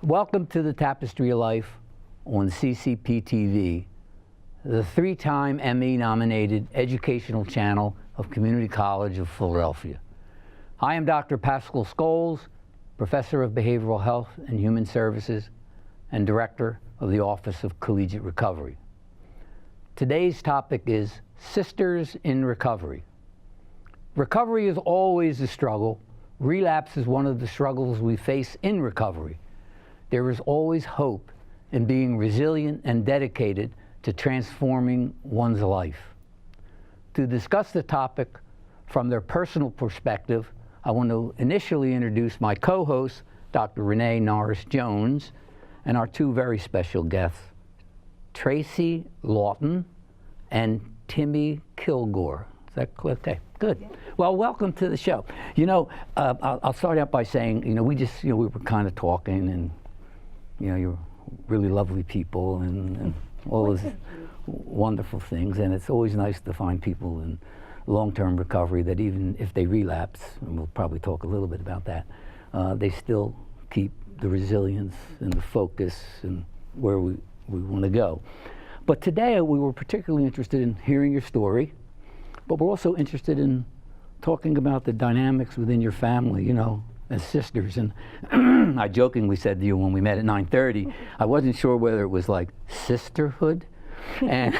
Welcome to the Tapestry of Life on CCP TV, the 3-time Emmy-nominated educational channel of Community College of Philadelphia. I am Dr. Pascal Scholes, Professor of Behavioral Health and Human Services and Director of the Office of Collegiate Recovery. Today's topic is Sisters in Recovery. Recovery is always a struggle. Relapse is one of the struggles we face in recovery. There is always hope in being resilient and dedicated to transforming one's life. To discuss the topic from their personal perspective, I want to initially introduce my co-host, Dr. Renee Norris-Jones, and our two very special guests, Tracy Lawton and Timmy Kilgore. Is that clear? Okay, good. Yeah. Well, welcome to the show. You know, I'll start out by saying, we were kind of talking, and you're really lovely people and all those wonderful things, and it's always nice to find people in long-term recovery that even if they relapse, and we'll probably talk a little bit about that, they still keep the resilience and the focus and where we want to go. But today we were particularly interested in hearing your story, but we're also interested in talking about the dynamics within your family, as sisters. And I jokingly said to you when we met at 9:30, I wasn't sure whether it was like sisterhood and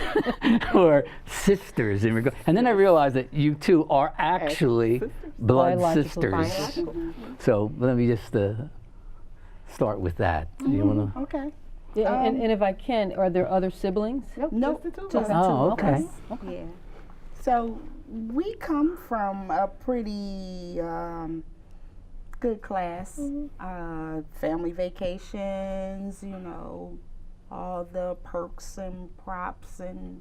or sisters in regard. And then I realized that you two are actually blood sisters. So let me just start with that. You want to? Okay. Yeah, and if I can, are there other siblings? Nope. Just the two. Oh, okay. Yeah. So we come from a pretty good class. Family vacations, all the perks and props and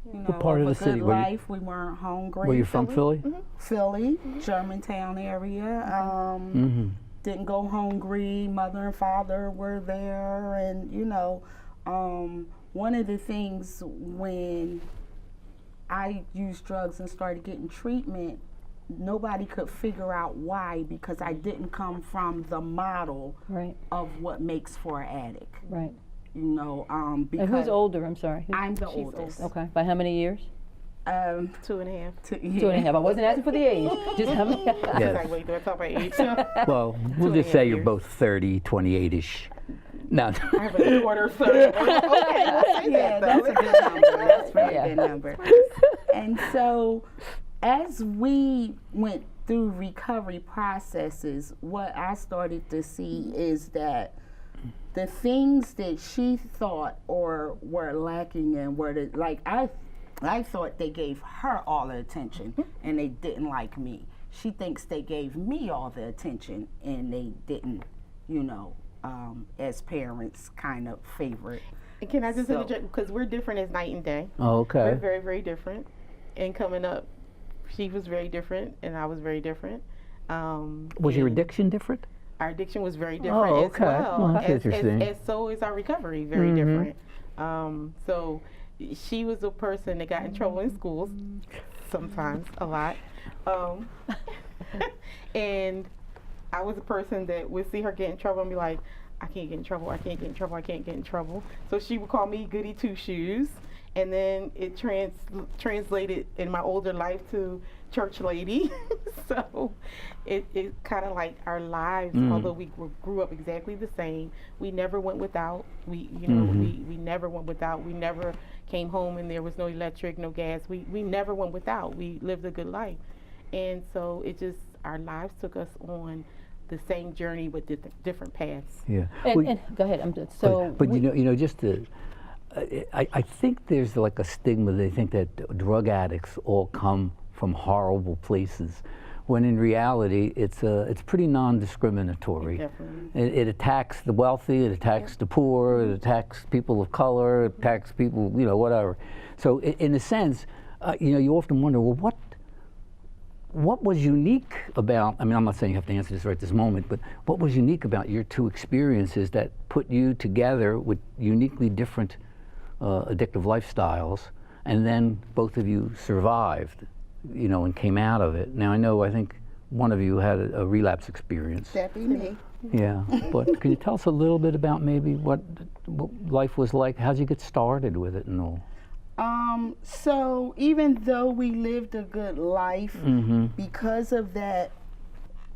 what part of the city? Good life. We weren't hungry. Were you from Philly? Philly, Germantown area. Didn't go hungry. Mother and father were there, and one of the things when I used drugs and started getting treatment, nobody could figure out why, because I didn't come from the model of what makes for an addict. Right. Because and who's older? I'm sorry. I'm the oldest. Okay. By how many years? 2.5. 2.5. I wasn't asking for the age. Just how many? Yes. Wait, do I talk about age? Well, we'll just say you're both 30, 28-ish. No. I have a quarter 30. Okay, that's a good number. That's a pretty good number. And so, as we went through recovery processes, what I started to see is that the things that she thought or were lacking in were I thought they gave her all the attention and they didn't like me. She thinks they gave me all the attention and they didn't, as parents kind of favorite. And can I just interject, because we're different as night and day. Oh, okay. We're very, very different. And coming up, she was very different and I was very different. Was your addiction different? Our addiction was very different as well. Well, that's interesting. As so is our recovery, very different. So she was a person that got in trouble in schools, sometimes, a lot. And I was a person that would see her get in trouble and be like, I can't get in trouble, I can't get in trouble, I can't get in trouble. So she would call me Goody Two Shoes. And then it translated in my older life to church lady. So it kind of like our lives, although we grew up exactly the same, we never went without. We never went without. We never came home and there was no electric, no gas. We never went without. We lived a good life. And so our lives took us on the same journey with different paths. Yeah. And go ahead. I'm just so. But just to. I think there's like a stigma. They think that drug addicts all come from horrible places, when in reality it's pretty non-discriminatory. It attacks the wealthy, it attacks the poor, it attacks people of color, it attacks people, whatever. So in a sense, you often wonder, well, what was unique about, I'm not saying you have to answer this right this moment, but what was unique about your two experiences that put you together with uniquely different addictive lifestyles, and then both of you survived, and came out of it? Now I think one of you had a relapse experience. That'd be me. Yeah, but can you tell us a little bit about maybe what life was like? How'd you get started with it and all? So even though we lived a good life, because of that,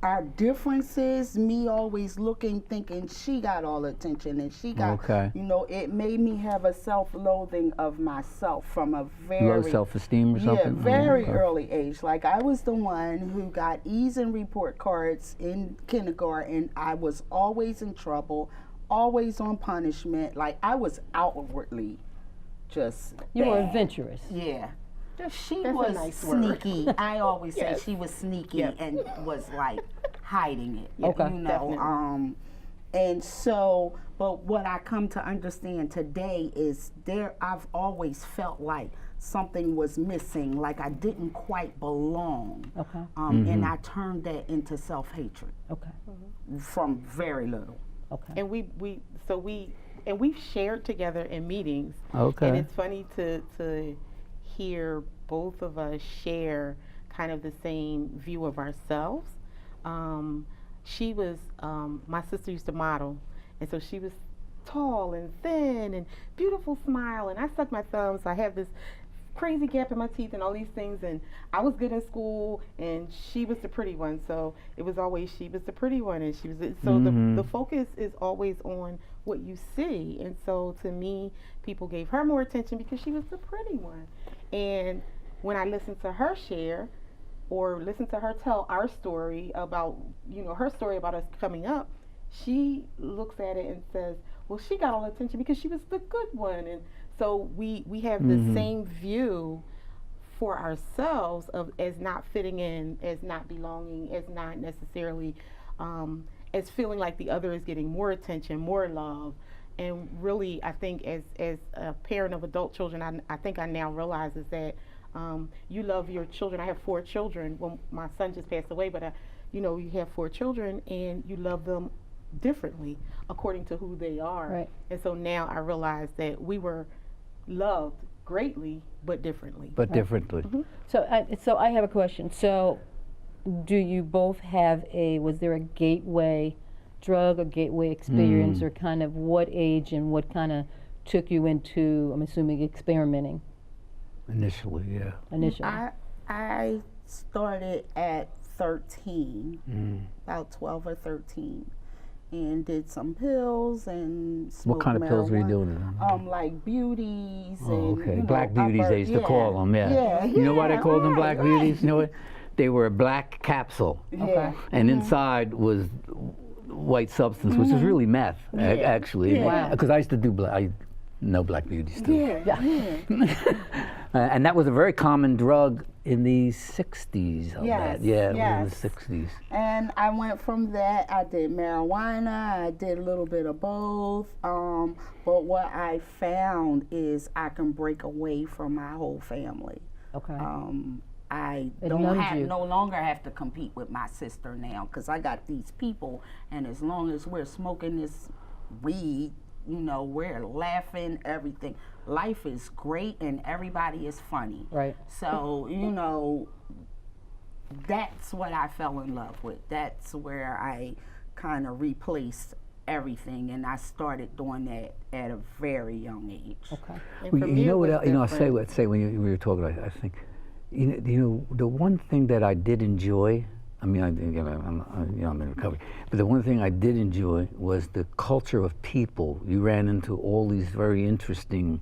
our differences, me always looking, thinking she got all the attention and she got, Okay. you know, it made me have a self-loathing of myself from a very Low self-esteem or something? Yeah, very Okay. early age. Like I was the one who got E's and report cards in kindergarten. I was always in trouble, always on punishment. Like I was outwardly just You were bad. adventurous. Yeah. She That's a was nice word. sneaky. I always Yes. say she was sneaky Yep. and was like hiding it. Okay. You know, Definitely. and so, but what I come to understand today is I've always felt like something was missing, like I didn't quite belong. Okay. And I turned that into self-hatred Okay. from very little. Okay. And we've shared together in meetings. Okay. And it's funny to hear both of us share kind of the same view of ourselves. She was, my sister used to model, and so she was tall and thin and beautiful smile, and I sucked my thumbs. So I have this crazy gap in my teeth and all these things, and I was good in school, and she was the pretty one. So it was always she was the pretty one, and she was so the focus is always on what you see. And so to me, people gave her more attention because she was the pretty one. And when I listened to her share or listen to her tell our story about, you know, her story about us coming up, she looks at it and says, well, she got all the attention because she was the good one. And so we have the same view for ourselves of as not fitting in, as not belonging, as not necessarily as feeling like the other is getting more attention, more love. And really, I think as a parent of adult children, I think I now realize is that you love your children. I have 4 children. Well, my son just passed away, but you know, you have 4 children, and you love them differently according to who they are. Right. And so now I realize that we were loved greatly, but differently. But differently. So I have a question. So do you both have was there a gateway drug or gateway experience, or kind of what age and what kind of took you into, I'm assuming, experimenting Initially, yeah. initially? I started at 13, about 12 or 13, and did some pills and smoked What kind of pills were you marijuana. doing? Like beauties Oh, and okay. you know, Black beauties, they used to call them, yeah. Yeah, You know why they called them right, black beauties? You know what? They were a black capsule, Yeah. and inside was white substance, which is really meth, actually. Yeah. Because I used to do I know black beauties too. Yeah. And that was a very common drug in the 60s. I'll Yes, bet. Yeah, it yes. was in the 60s. And I went from that, I did marijuana, I did a little bit of both. But what I found is I can break away from my whole family. Okay. I It don't numbs you. no longer have to compete with my sister now because I got these people, and as long as we're smoking this weed, you know, we're laughing, everything. Life is great and everybody is funny. Right. So, you know, that's what I fell in love with. That's where I kind of replaced everything, and I started doing that at a very young age. Okay. And Well, for you me, know it what? was I different. say when we were talking. I think, you know, the one thing that I did enjoy. I mean, I'm in recovery, but the one thing I did enjoy was the culture of people. You ran into all these very interesting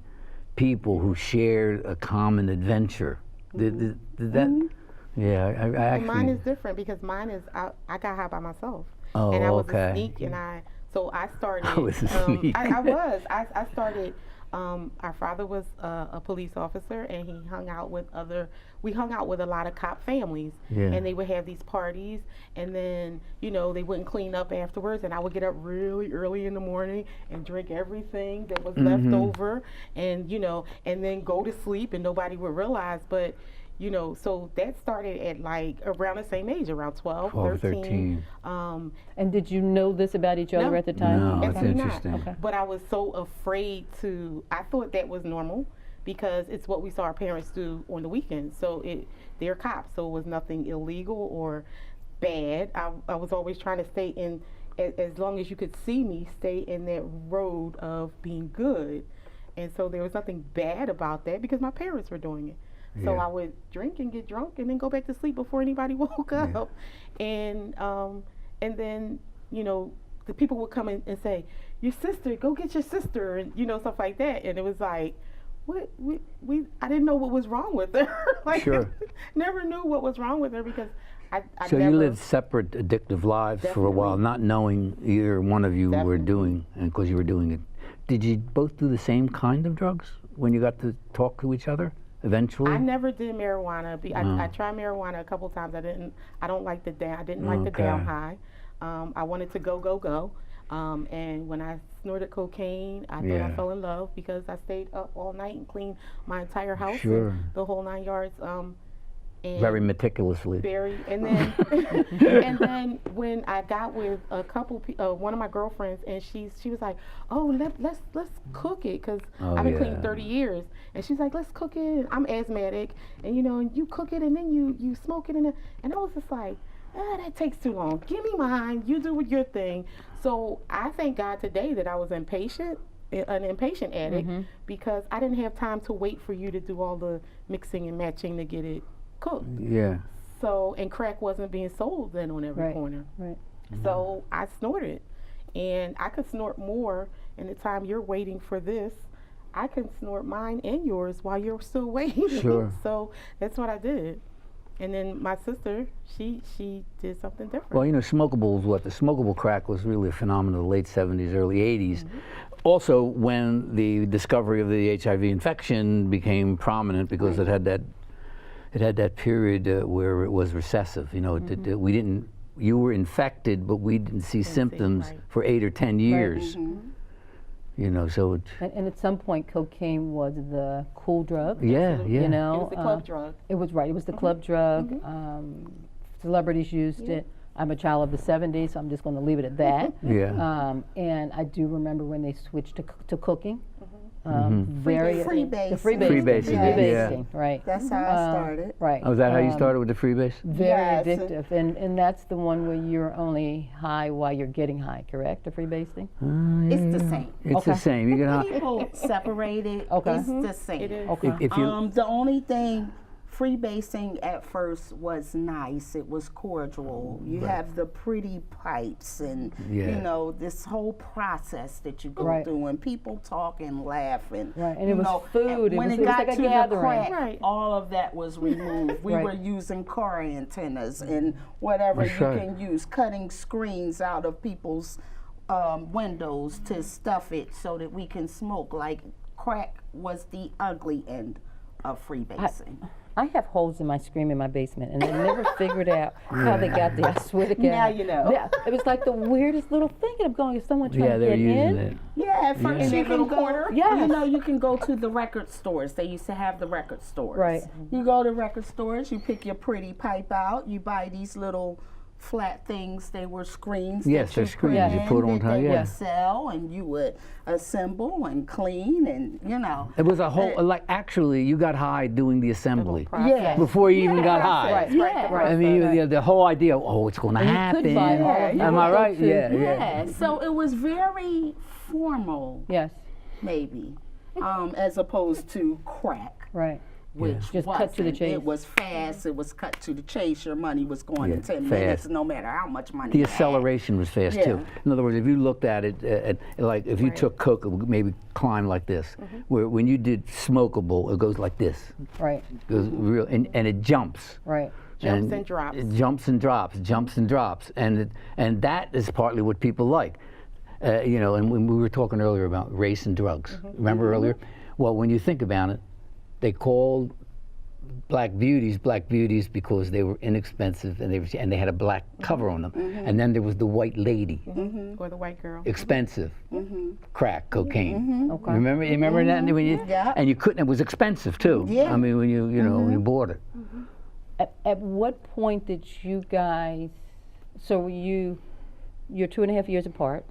people who shared a common adventure. Did that? Yeah, I actually. Mine is different because mine is I got high by myself. Oh, and I was okay. a sneak, and I started. I was a sneak. I started. Our father was a police officer, and he hung out with we hung out with a lot of cop families, Yeah. and they would have these parties, and then, you know, they wouldn't clean up afterwards, and I would get up really early in the morning and drink everything that was left over, and, you know, and then go to sleep, and nobody would realize, but, you know, so that started at like around the same age, around 12, 13. And did you know this about each other No. at the time? No, Okay. it's Absolutely interesting. not. Okay. But I was so afraid I thought that was normal because it's what we saw our parents do on the weekends. So they're cops, so it was nothing illegal or bad. I was always trying to stay in as long as you could see me, stay in that road of being good. And so there was nothing bad about that because my parents were doing it. So Yeah. I would drink and get drunk and then go back to sleep before anybody woke up. And then, you know, the people would come in and say, your sister, go get your sister, and, you know, stuff like that. And it was like, what? I didn't know what was wrong with her. Like, Sure. never knew what was wrong with her because I So never. you lived separate, addictive lives for a while, Definitely. not knowing either one of you were Definitely. doing, and because you were doing it. Did you both do the same kind of drugs when you got to talk to each other eventually? I never did marijuana. I tried marijuana a couple times. I don't like the down. I didn't like the down Okay. high. I wanted to go. And when I snorted cocaine, I thought I Yeah. fell in love because I stayed up all night and cleaned my entire house, Sure. and the whole 9 yards. And Very meticulously. and then and then when I got with a couple one of my girlfriends, and she was like, oh, let's cook it, because Oh, I've been yeah. clean 30 years, and she's like, let's cook it. I'm asthmatic, and you know, and you cook it and then you smoke it, and I was just like, that takes too long, give me mine, you do your thing. So I thank God today that I was an impatient addict, because I didn't have time to wait for you to do all the mixing and matching to get it cooked. Yeah. So, and crack wasn't being sold then on every Right. corner. Right. So I snorted, and I could snort more in the time you're waiting for this. I can snort mine and yours while you're still waiting. Sure. So that's what I did. And then my sister, she did something different. Well, you know, smokables, the smokable crack was really a phenomenon of the late 70s, early 80s. Also, when the discovery of the HIV infection became prominent, because it had that period where it was recessive. You know, we didn't. You were infected, but we didn't see symptoms right. for 8 or 10 years. You know, so And at some point, cocaine was the cool drug. yeah. You know, it was the club drug. It was right. It was the club drug. Celebrities used it. I'm a child of the '70s, so I'm just going to leave it at that. Yeah. And I do remember when they switched to cooking. Very the Freebasing. Freebasing, yeah. freebasing, right? That's how I started. Right. Oh, is that how you started with the freebase? Very Yes. addictive, and that's the one where you're only high while you're getting high, correct? The freebasing. It's the same. It's the same. You can. People separated. Okay. It's the same. It is. Okay. If you. The only thing, freebasing at first was nice. It was cordial. You have the pretty pipes and, Yeah. you know, this whole process that you go Right. through, and people talk and laugh. And, Right, and you it was know, food. and It when was it got like a to the gathering. crack, Right. all of that was removed. We Right. were using car antennas and whatever That's you right. can use, cutting screens out of people's windows to stuff it so that we can smoke. Like, crack was the ugly end of freebasing. I have holes in my screen in my basement, and I never figured out how they got there. I swear to God. Now you know. Yeah, it was like the weirdest little thing, and I'm going, is someone trying Yeah, to they're get using in? it. Yeah, at first In you that can little go. corner? Yes. You know, you can go to the record stores. They used to have the record stores. Right. You go to record stores. You pick your pretty pipe out. You buy these little flat things. They were screens. Yes, that they're you screens you in put on that top, they yeah. would sell, and you would assemble and clean, and you know. It was a whole. Like, actually, you got high doing the assembly Yeah. before you even got high. Right, Yeah. right. I mean, the whole idea. Oh, it's going to And you happen. could buy all of Am I that right? too. Yeah. Yeah. So it was very formal, Yes, maybe, as opposed to crack. right. Which Just cut to the wasn't. chase. It was fast. It was cut to the chase. Your money was going Yeah, in 10 fast. minutes, no matter how much money The you had. acceleration was fast Yeah. too. In other words, if you looked at it, like if you took coke, it would maybe climb like this. Where when you did smokable, it goes like this. Right, It goes real, and it jumps. right. Jumps and drops. It jumps and drops, jumps and drops, and that is partly what people like. You know, and when we were talking earlier about race and drugs, remember earlier? Well, when you think about it, they called black beauties because they were inexpensive and they had a black cover on them. And then there was the white lady, Or the white girl. expensive, crack, cocaine. Okay. Remember that when you Yeah. and you couldn't. It was expensive too. Yeah. I mean, when you know when you bought it. At what point did you guys? So you're 2.5 years apart.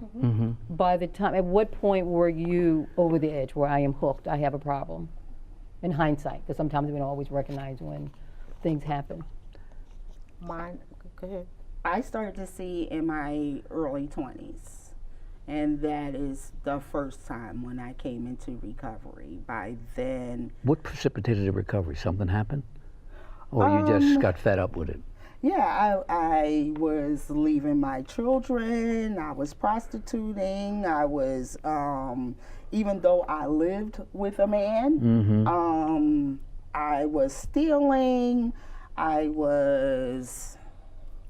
By the time, at what point were you over the edge where I am hooked? I have a problem. In hindsight, because sometimes we don't always recognize when things happen. Mine. Go ahead. I started to see in my early 20s. And that is the first time when I came into recovery. By then, What precipitated the recovery? Something happened? Or you just got fed up with it? yeah, I was leaving my children. I was prostituting. I was, even though I lived with a man, I was stealing. I was,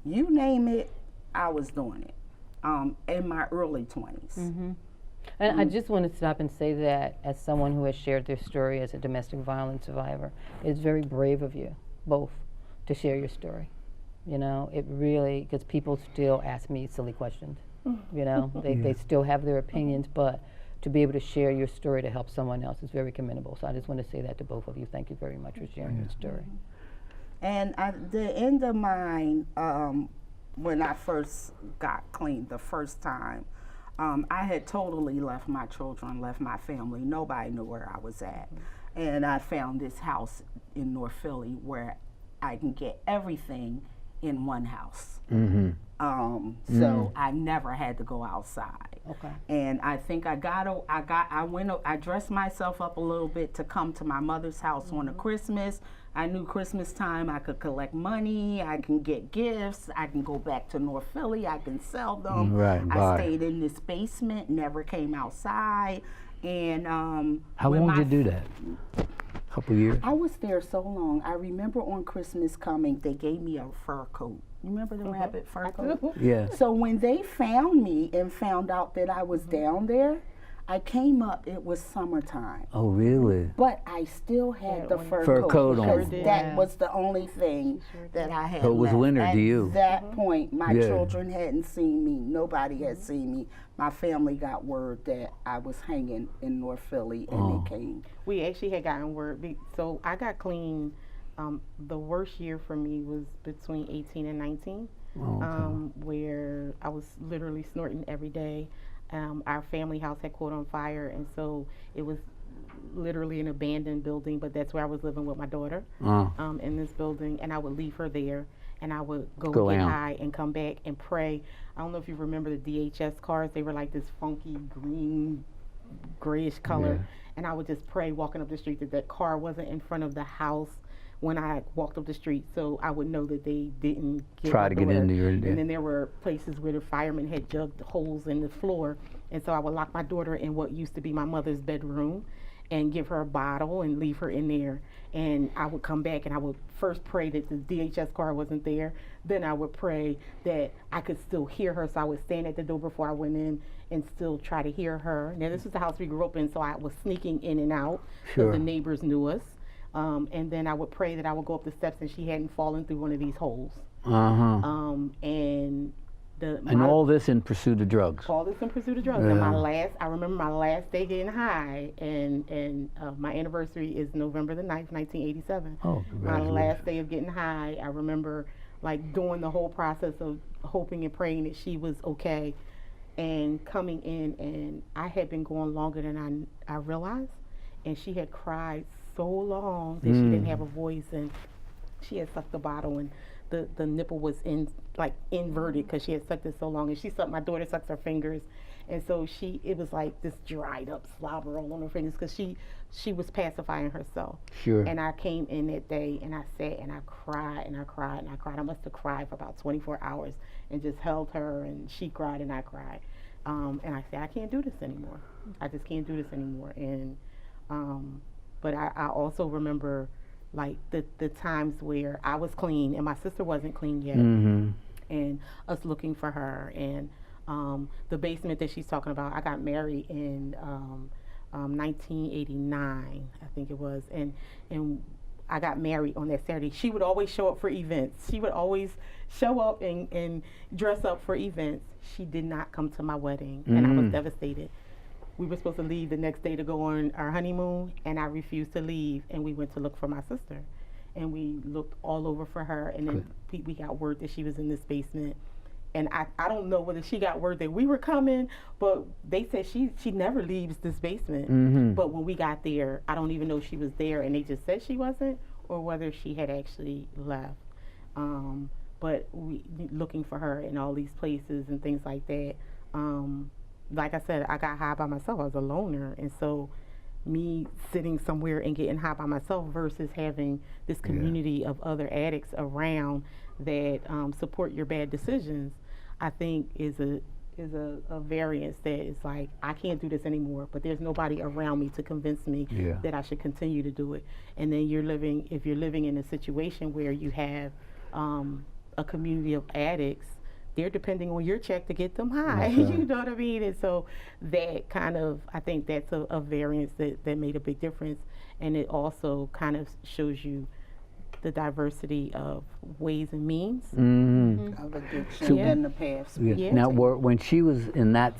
you name it, I was doing it. In my early 20s. And I just want to stop and say that as someone who has shared their story as a domestic violence survivor, it's very brave of you both to share your story. You know, it really, because people still ask me silly questions. You know, they still have their opinions, but to be able to share your story to help someone else is very commendable. So I just want to say that to both of you. Thank you very much for sharing your story. And at the end of mine, when I first got clean the first time, I had totally left my children, left my family. Nobody knew where I was at. And I found this house in North Philly where I can get everything in one house. So I never had to go outside. Okay. And I think I dressed myself up a little bit to come to my mother's house on a Christmas. I knew Christmas time I could collect money, I can get gifts, I can go back to North Philly, I can sell them. Right, I stayed in this basement, never came outside. And How long did you do that? A couple years? I was there so long. I remember on Christmas coming, they gave me a fur coat. You remember the rabbit fur coat? Yeah. So when they found me and found out that I was down there, I came up, it was summertime. Oh, really? But I still had the fur coat on. because that was the only thing that I had So it was left. winter to you. At that point, my Yeah. children hadn't seen me. Nobody had seen me. My family got word that I was hanging in North Philly, and they came. We actually had gotten word. So I got clean. The worst year for me was between 18 and 19, where I was literally snorting every day. Our family house had caught on fire, and so it was literally an abandoned building, but that's where I was living with my daughter in this building, and I would leave her there, and I would go get out. high and come back and pray. I don't know if you remember the DHS cars. They were like this funky green, grayish color, and I would just pray walking up the street that car wasn't in front of the house when I walked up the street, so I would know that they didn't Try to get into your. And then there were places where the firemen had dug holes in the floor, and so I would lock my daughter in what used to be my mother's bedroom and give her a bottle and leave her in there. And I would come back and I would first pray that the DHS car wasn't there. Then I would pray that I could still hear her, so I would stand at the door before I went in and still try to hear her. Now, this was the house we grew up in, so I was sneaking in and out because the neighbors knew us. And then I would pray that I would go up the steps and she hadn't fallen through one of these holes. And all this in pursuit of drugs. All this in pursuit of drugs. And I remember my last day getting high, and my anniversary is November the 9th, 1987. Oh, my congratulations. last day of getting high, I remember like doing the whole process of hoping and praying that she was okay, and coming in, and I had been going longer than I realized, and she had cried so long that she didn't have a voice, and she had sucked the bottle, and the nipple was inverted because she had sucked it so long, and my daughter sucks her fingers, and so it was like this dried up slobber all on her fingers because she was pacifying herself. Sure. And I came in that day and I sat and I cried and I cried and I cried. I must have cried for about 24 hours and just held her, and she cried and I cried. And I said, I can't do this anymore. I just can't do this anymore. And but I also remember like the times where I was clean and my sister wasn't clean yet, and us looking for her, and the basement that she's talking about. I got married in 1989, I think it was, and I got married on that Saturday. She would always show up for events. She would always show up and dress up for events. She did not come to my wedding, and I was devastated. We were supposed to leave the next day to go on our honeymoon, and I refused to leave, and we went to look for my sister. And we looked all over for her, and then we got word that she was in this basement. And I don't know whether she got word that we were coming, but they said she never leaves this basement. But when we got there, I don't even know she was there, and they just said she wasn't, or whether she had actually left. but we looking for her in all these places and things like that. Like I said, I got high by myself. I was a loner, and so me sitting somewhere and getting high by myself versus having this community of other addicts around that support your bad decisions, I think is a variance that is like, I can't do this anymore, but there's nobody around me to convince me that I should continue to do it. And then if you're living in a situation where you have a community of addicts, they're depending on your check to get them high. Right. You know what I mean? And so that kind of, I think that's a variance that made a big difference. And it also kind of shows you the diversity of ways and means. Of addiction and the past. Yeah. Now, when she was in that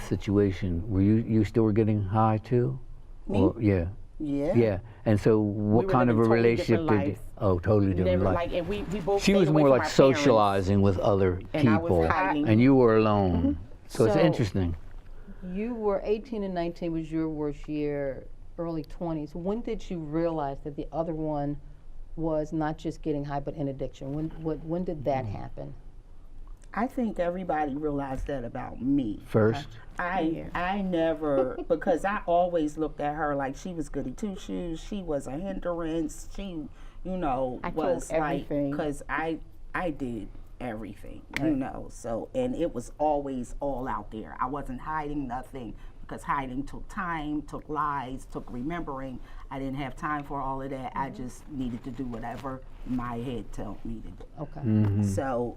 situation, were you still were getting high too? Me? Or, yeah. Yeah. And so, what were kind of a living totally relationship different did you? lives. Oh, totally different Never life. like, and we both She stayed was away more from like our parents. socializing with other And I was people, hiding. and you were alone. So it's So- interesting. You were 18 and 19 was your worst year, early 20s. When did you realize that the other one was not just getting high, but in addiction? When did that happen? I think everybody realized that about me. First, I never, because I always looked at her like she was goody two shoes. She was a hindrance. She, you know, I told was like, everything. because I did everything, you know. So, and it was always all out there. I wasn't hiding nothing, because hiding took time, took lies, took remembering. I didn't have time for all of that. I just needed to do whatever my head told me to do. Okay. So,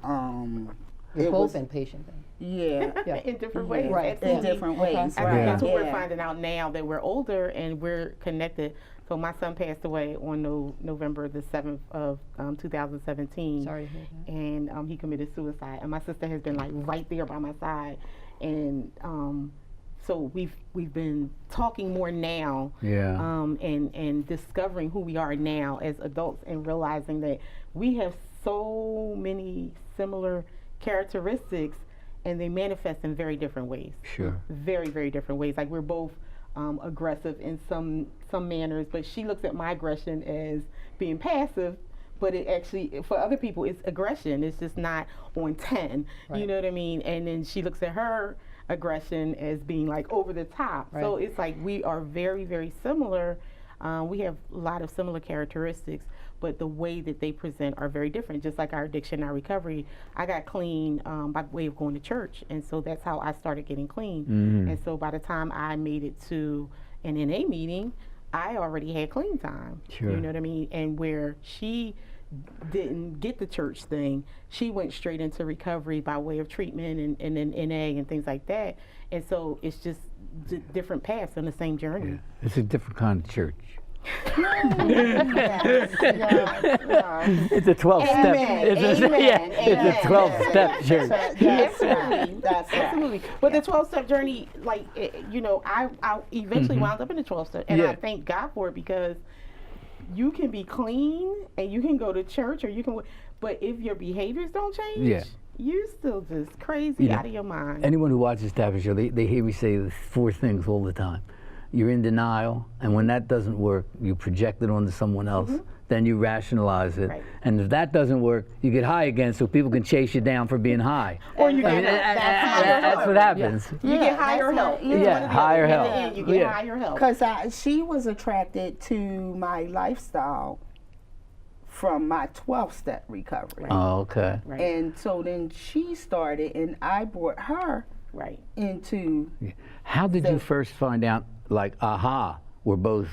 You've it both was, been patient then. yeah. In different ways. Right. In Absolutely. different ways, Okay. I think right? that's what we're Yeah. finding out now, that we're older and we're connected. So my son passed away on November the 7th of 2017. Sorry to hear that. And he committed suicide. And my sister has been like right there by my side. And so we've been talking more now, and discovering who we are now as adults, and realizing that we have so many similar characteristics, and they manifest in very different ways. sure. Very, very different ways. Like, we're both aggressive in some manners, but she looks at my aggression as being passive, but it actually, for other people, it's aggression. It's just not on 10. You Right. know what I mean? And then she looks at her aggression as being like over the top. So Right. it's like we are very, very similar. We have a lot of similar characteristics, but the way that they present are very different. Just like our addiction, our recovery, I got clean by way of going to church, and so that's how I started getting clean. And so by the time I made it to an NA meeting, I already had clean time. Sure. You know what I mean? And where she didn't get the church thing, she went straight into recovery by way of treatment and then NA and things like that. And so it's just different paths on the same journey. It's a different kind of church. Yeah. It's a 12-step. Amen. It's a, Amen. yeah, it's a Amen. 12-step church. That's right. That's right. Absolutely. But the 12-step journey, like, you know, I eventually wound up in the 12-step. And Yeah. I thank God for it, because you can be clean and you can go to church, or you can, but if your behaviors don't change, Yeah. you're still just crazy Yeah. out of your mind. Anyone who watches Tapestry, they hear me say the 4 things all the time. You're in denial, and when that doesn't work, you project it onto someone else. Then you rationalize it. Right. And if that doesn't work, you get high again so people can chase you down for being high. Or you I mean, get that's what happens. You get higher help. Yeah. It's Yeah, one or the higher other. In help. the end, you get Yeah. higher help. Because she was attracted to my lifestyle from my 12-step recovery. Oh, okay. Right. And so then she started, and I brought her Right. into, How did you first find out, like, aha, we're both...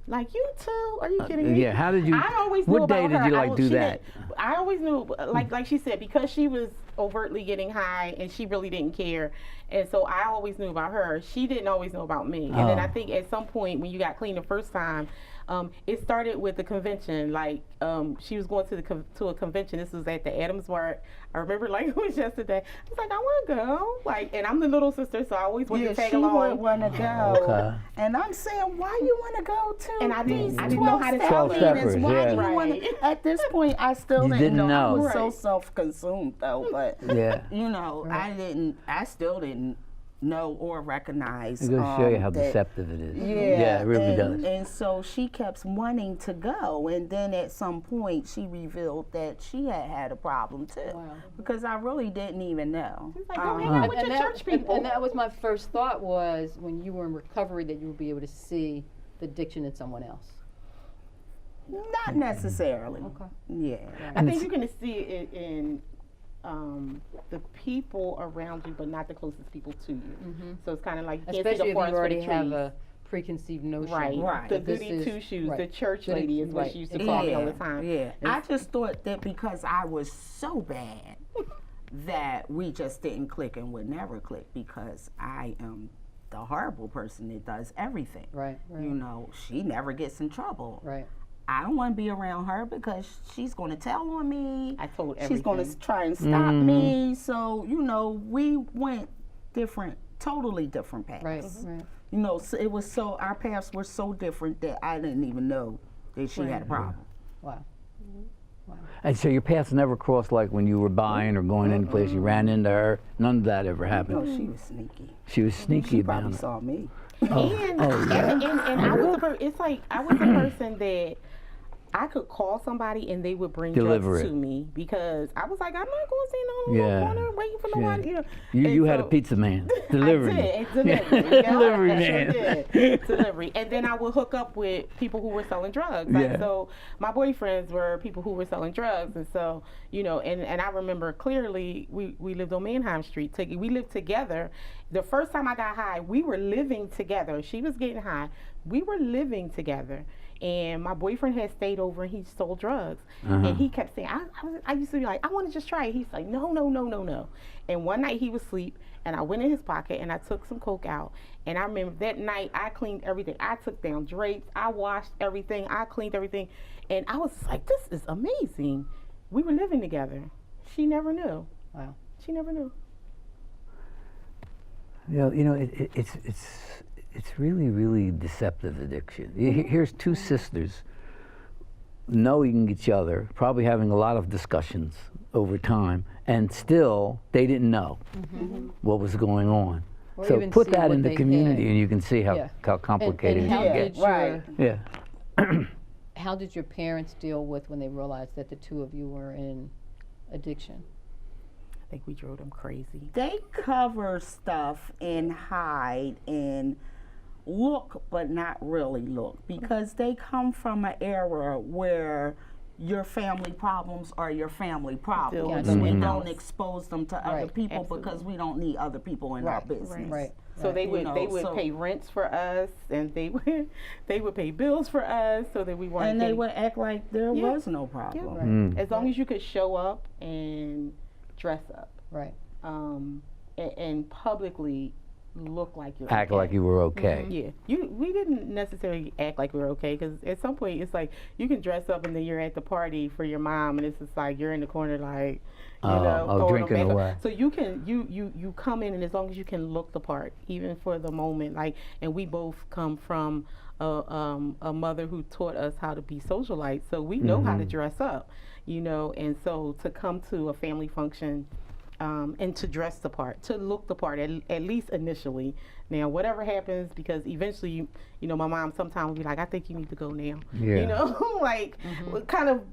Like, you too? Are you kidding me? Yeah, how did you... I always knew What day about did her. you, I like, don't- do she that? didn't- I always knew, like she said, because she was overtly getting high and she really didn't care. And so I always knew about her. She didn't always know about me. And then I think at some point when you got clean the first time, it started with the convention. Like, she was going to a convention. This was at the Adams Mart. I remember like it was yesterday. I was like, I want to go. Like, and I'm the little sister, so I always wanted to tag she would along. want to go. Okay. And I'm saying, why you want to go to And I didn't- these I didn't know how to 12 tell meetings? them. Why Yeah. do you wanna, Right. at this point, I still You didn't know. I was Right. so self-consumed, though. But, Yeah. you know, I still didn't know or recognize. It goes to show you how that- deceptive it is. Yeah, it really and, does. And so she kept wanting to go, and then at some point she revealed that she had a problem too, Wow. because I really didn't even know. She's like, go hang out with your church people. And that was my first thought, was when you were in recovery that you would be able to see the addiction in someone else. Not necessarily. Okay. Yeah. I think you can see it in the people around you, but not the closest people to you. So it's kind of like you can't see Especially the if you forest for the already have trees. a preconceived notion. Right. Right. The that this goody is- two shoes, right. the church Goody- lady is what right. she used to call me all the Yeah, time. yeah. I just thought that because I was so bad that we just didn't click and would never click, because I am the horrible person that does everything. Right, right. You know, she never gets in trouble. Right. I don't want to be around her because she's going to tell on me. I told She's going to everything. try and stop me. So, you know, we went totally different paths. Right, right. You know, so it was so, our paths were so different that I didn't even know that she had a problem. Wow. And so your paths never crossed, like when you were buying or going any place, you ran into her. None of that ever happened. No, she was sneaky. She was sneaky She about probably it. saw me. And I was it's like I was a person that I could call somebody and they would bring Deliver drugs it. to me, because I was like, I'm not going to sit on Yeah. the corner waiting for nobody. You know. You And had a so- pizza man. Delivery. I did, delivery. Yeah, Delivery I man. Sure did. Delivery. And then I would hook up with people who were selling drugs. Like, Yeah. so my boyfriends were people who were selling drugs. And so, you know, and I remember clearly we lived on Manheim Street. We lived together. The first time I got high, we were living together. She was getting high. We were living together. And my boyfriend had stayed over and he sold drugs. And he kept saying, I used to be like, I want to just try it. He's like, no, no, no, no, no. And one night he was asleep and I went in his pocket and I took some coke out. And I remember that night I cleaned everything. I took down drapes. I washed everything. I cleaned everything. And I was like, this is amazing. We were living together. She never knew. Wow. She never knew. It's really, really deceptive addiction. Here's two sisters knowing each other, probably having a lot of discussions over time, and still they didn't know what was going on. Or So even put see that what in the they community had. and you can see how, Yeah. how complicated and it how can did get. your, Right. Yeah. how did your parents deal with when they realized that the two of you were in addiction? I think we drove them crazy. They cover stuff and hide and look, but not really look, because they come from an era where your family problems are your family problems. with And we them don't in-house. expose them to other Right, people absolutely. because we don't need other people in our business. Right. So they You would know, so- pay rents for us, and they would pay bills for us, so that we weren't. And they getting- would act like there Yeah. was no problem. Right. As long as you could show up and dress up, Right. and publicly look like you're Act okay. like you were okay. Yeah, we didn't necessarily act like we were okay, because at some point it's like you can dress up and then you're at the party for your mom, and it's just like you're in the corner like, throwing drinking them back away. up. So you can you come in, and as long as you can look the part, even for the moment, like, and we both come from a mother who taught us how to be socialites, so we know how to dress up, and so to come to a family function. And to dress the part, to look the part, at least initially. Now, whatever happens, because eventually, my mom sometimes will be like, I think you need to go now. Yeah. Like, kind of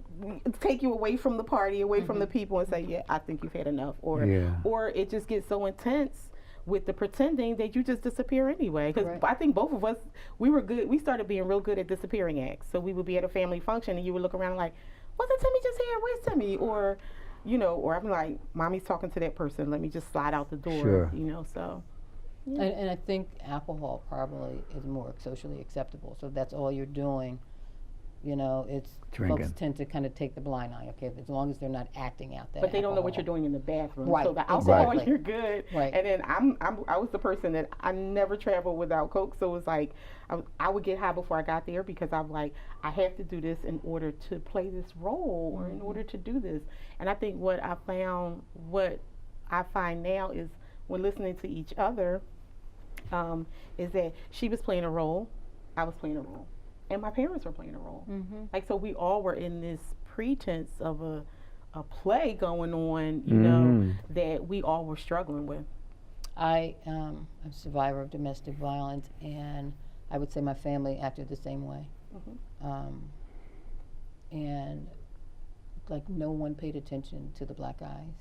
take you away from the party, away from the people, and say, yeah, I think you've had enough. Or, Yeah. or it just gets so intense with the pretending that you just disappear anyway. Because Right. I think both of us, we were good. We started being real good at disappearing acts. So we would be at a family function, and you would look around like, wasn't Timmy just here? Where's Timmy? Or I'm like, mommy's talking to that person. Let me just slide out the door. Sure. So. And I think alcohol probably is more socially acceptable. So if that's all you're doing, it's Drinking. folks tend to kind of take the blind eye. Okay, as long as they're not acting out that. But they don't know what you're alcohol. doing in the bathroom. Right, So the alcohol, exactly. you're good. Right. And then I was the person that I never traveled without Coke. So it was like I would get high before I got there, because I'm like, I have to do this in order to play this role, or in order to do this. And I think what I find now is, when listening to each other, is that she was playing a role, I was playing a role, and my parents were playing a role. Like, so we all were in this pretense of a play going on, that we all were struggling with. I am a survivor of domestic violence, and I would say my family acted the same way. And like no one paid attention to the black eyes.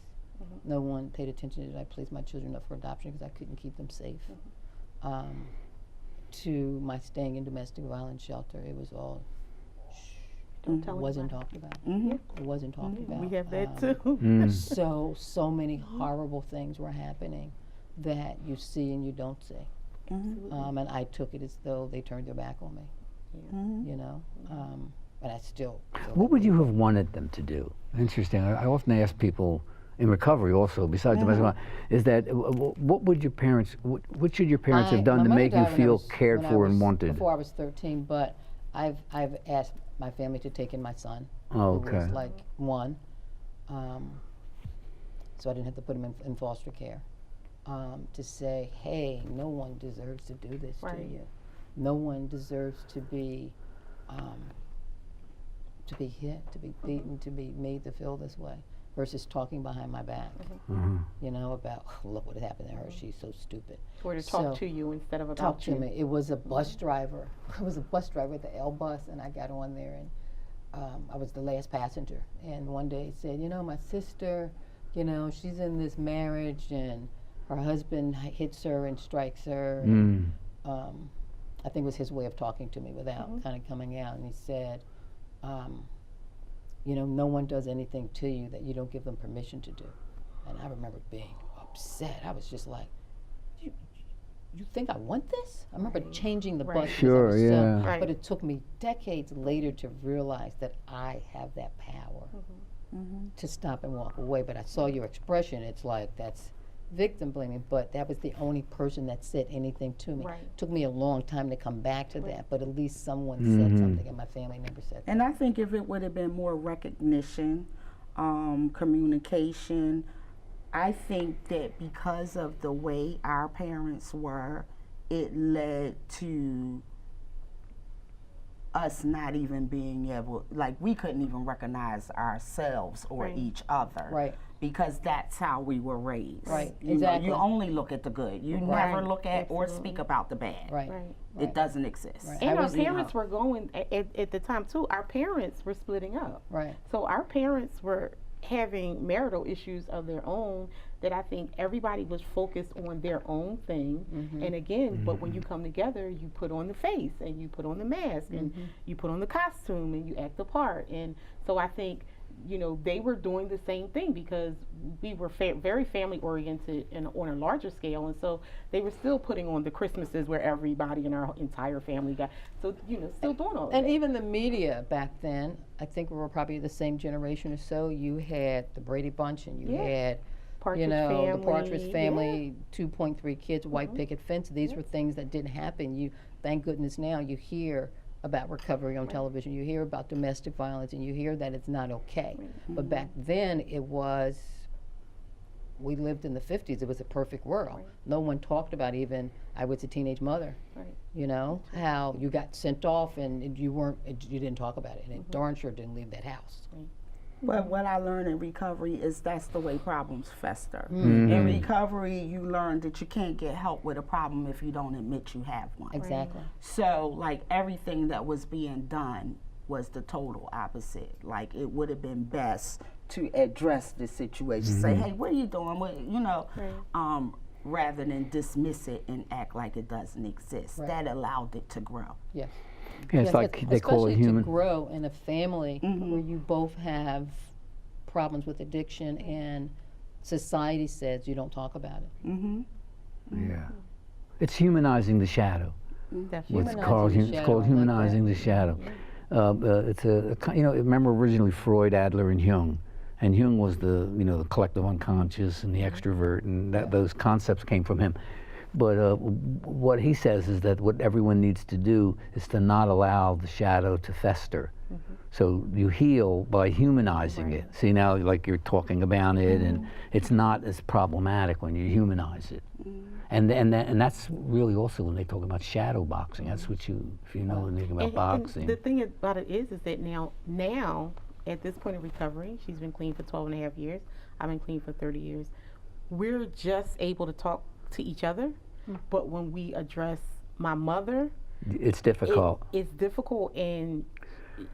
No one paid attention to that I placed my children up for adoption because I couldn't keep them safe. To my staying in domestic violence shelter, it was all Don't tell wasn't anybody. talked about. It wasn't talked about. We have that too. So many horrible things were happening that you see and you don't see. And I took it as though they turned their back on me. You know, but I still. What would you have wanted them to do? Interesting. I often ask people in recovery also, besides domestic violence, is that what would your parents, what should your parents have done my to mother make you died when I feel was- cared when I for and was- wanted? Before I was 13, but I've asked my family to take in my son, Oh, who was okay. like 1, so I didn't have to put him in foster care. To say, hey, no one deserves to do this to Right. you. No one deserves to be hit, to be beaten, to be made to feel this way, versus talking behind my back. You know, about look what happened to her. She's so stupid. Or to talk So, to you instead of about Talk to you. me. It was a bus driver. I was a bus driver at the L bus, and I got on there, and I was the last passenger. And one day he said, you know, my sister, you know, she's in this marriage, and her husband hits her and strikes her. And, I think it was his way of talking to me without kind of coming out. And he said, you know, no one does anything to you that you don't give them permission to do. And I remember being upset. I was just like, you think I want this? I remember changing the bus. because I Sure, was yeah. Right. But it took me decades later to realize that I have that power to stop and walk away. But I saw your expression. It's like, that's victim blaming, but that was the only person that said anything to me. Right. Took me a long time to come back to that, but at least someone said something, and my family never said that. And I think if it would have been more recognition, communication, I think that because of the way our parents were, it led to us not even being able, like we couldn't even recognize ourselves or Right. each other. Right. Because that's how we were raised. Right, You know, exactly. you only look at the good. You never Right. look at or Absolutely. speak about the bad. Right. Right. It doesn't exist. Right. And I our was- parents were going at the time too. Our parents were splitting up. Right. So our parents were having marital issues of their own that I think everybody was focused on their own thing. And again, but when you come together, you put on the face and you put on the mask and you put on the costume and you act the part. And so I think, you know, they were doing the same thing because we were very family oriented and on a larger scale. And so they were still putting on the Christmases where everybody in our entire family got, so, you know, still doing all And that. even the media back then, I think we were probably the same generation or so. You had the Brady Bunch, and you Yeah. had, Partridge you know, Family, the Partridge yeah. Family, 2.3 kids, white picket fence. These were things that didn't happen. You, thank goodness, now you hear about recovery on television. You hear about domestic violence, and you hear that it's not okay. But back then, it was. We lived in the 50s. It was a perfect world. Right. No one talked about even. I was a teenage mother. Right. You know how you got sent off and you weren't. You didn't talk about it, and it darn sure didn't leave that house. But what I learned in recovery is that's the way problems fester. In recovery, you learn that you can't get help with a problem if you don't admit you have one. Exactly. So, like, everything that was being done was the total opposite. Like, it would have been best to address the situation. Say, hey, what are you doing? What, you know, rather than dismiss it and act like it doesn't exist. Right. That allowed it to grow. Yes. Yeah, it's Yes, like they call it especially human. to grow in a family where you both have problems with addiction, and society says you don't talk about it. Yeah. It's humanizing the shadow. Definitely. It's called, Humanizing the it's called shadow, I like humanizing the shadow. It's you know, remember originally Freud, Adler, and Jung. And Jung was the, you know, the collective unconscious and the extrovert, and those concepts came from him. But what he says is that what everyone needs to do is to not allow the shadow to fester. So you heal by humanizing it. See, now, like you're talking about it, and it's not as problematic when you humanize it. And that's really also when they talk about shadow boxing. That's what you, if you know anything about boxing. And the thing about it is that now at this point in recovery, she's been clean for 12 and a half years. I've been clean for 30 years. We're just able to talk to each other, but when we address my mother, It's difficult. it's difficult, and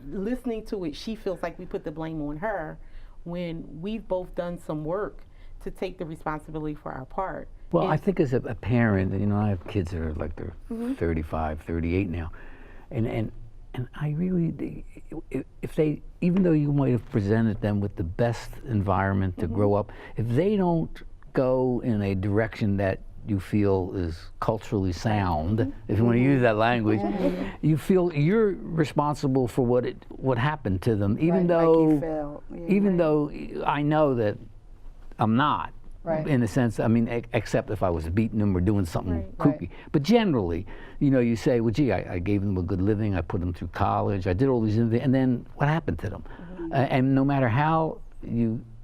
listening to it, she feels like we put the blame on her when we've both done some work to take the responsibility for our part. Well, And I think as a parent, I have kids that are like they're Mm-hmm. 35, 38 now, and I really, if they, even though you might have presented them with the best environment Mm-hmm. to grow up, if they don't go in a direction that you feel is culturally sound, Mm-hmm. if you want to use that language, you feel you're responsible for what happened to them, even Right, like though you felt, yeah. even though I know that I'm not. Right. In a sense, I mean, except if I was beating them or doing something Right. kooky. Right. But generally, you say, well, gee, I gave them a good living, I put them through college, I did all these things, and then what happened to them? And no matter how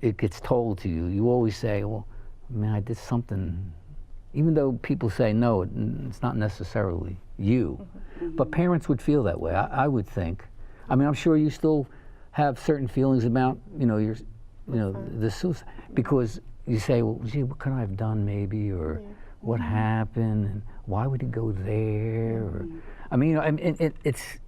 it gets told to you, you always say, well, man, I did something. Even though people say, no, it's not necessarily you. But parents would feel that way, I would think. I mean, I'm sure you still have certain feelings about, the suicide, because you say, well, gee, what could I have done maybe, or what happened, and why would he go there? Or, I mean, it's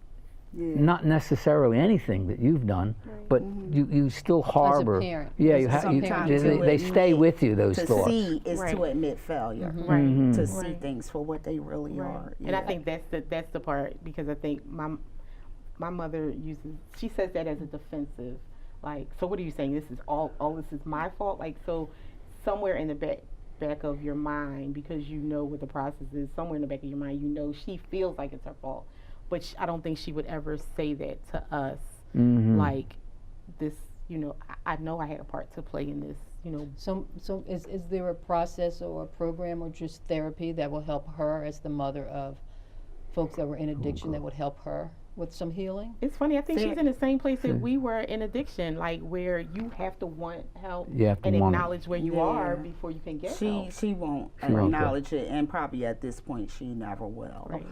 not necessarily anything that you've done, but you still harbor. parent. Yeah, As a Sometimes they stay with you, those to thoughts. see is Right. to admit failure, Right. to see Right. things for what they really are. And I think that's the part, because I think my mother she says that as a defensive, like, so what are you saying? This is all this is my fault? Like, so somewhere in the back of your mind, because you know what the process is, somewhere in the back of your mind, she feels like it's her fault, but I don't think she would ever say that to us. Like this, I know I had a part to play in this. So is there a process or a program or just therapy that will help her as the mother of folks that were in addiction, that would help her with some healing? It's funny. I think she's in the same place that we were in addiction, like where you have to want help You have to and want it. acknowledge where you are before you can get help. She won't She won't go. acknowledge it, and probably at this point she never will. Right.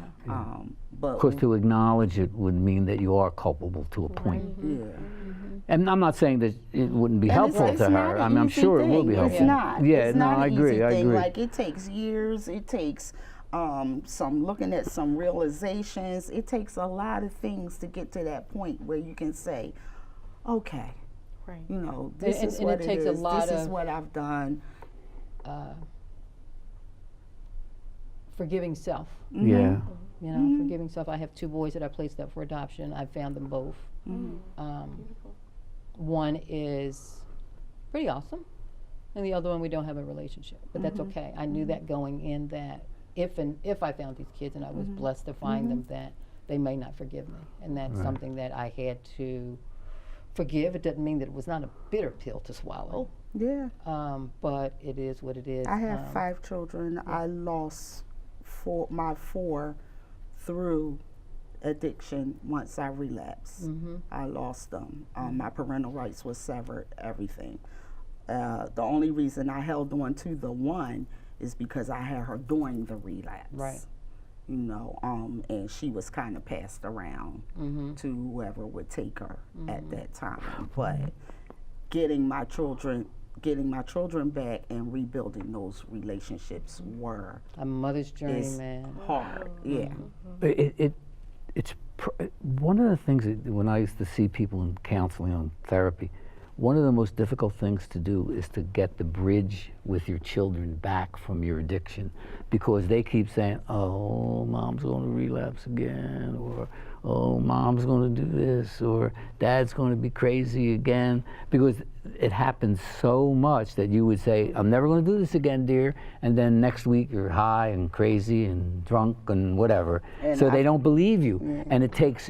But Of course, to acknowledge it would mean that you are culpable to a point. yeah. And I'm not saying that it wouldn't be And helpful it's to not her. an I mean, I'm easy sure it will thing. be helpful. It's not. Yeah, It's no, not I an agree. easy I thing. agree. Like, it takes years. It takes some looking at some realizations. It takes a lot of things to get to that point where you can say, okay, Right. this And- is and what it takes a is. lot This is of- what I've done. Forgiving self. Yeah. Forgiving self. I have 2 boys that I placed up for adoption. I found them both. One is pretty awesome, and the other one we don't have a relationship, but that's okay. I knew that going in, that if I found these kids and I was blessed to find them, that they may not forgive me, and that's something that I had to forgive. It doesn't mean that it was not a bitter pill to swallow, Yeah. but it is what it is. I have 5 children. I lost my 4 through addiction once I relapsed. I lost them. My parental rights was severed, everything. The only reason I held on to the one is because I had her during the relapse. Right. And she was kind of passed around to whoever would take her at that time. But getting my children back and rebuilding those relationships were A mother's journey, is man. hard. Yeah. It's one of the things that when I used to see people in counseling and therapy, one of the most difficult things to do is to get the bridge with your children back from your addiction, because they keep saying, oh, mom's going to relapse again, or oh, mom's going to do this, or dad's going to be crazy again, because it happens so much that you would say, I'm never going to do this again, dear, and then next week you're high and crazy and drunk and whatever, And so they don't believe you, and it takes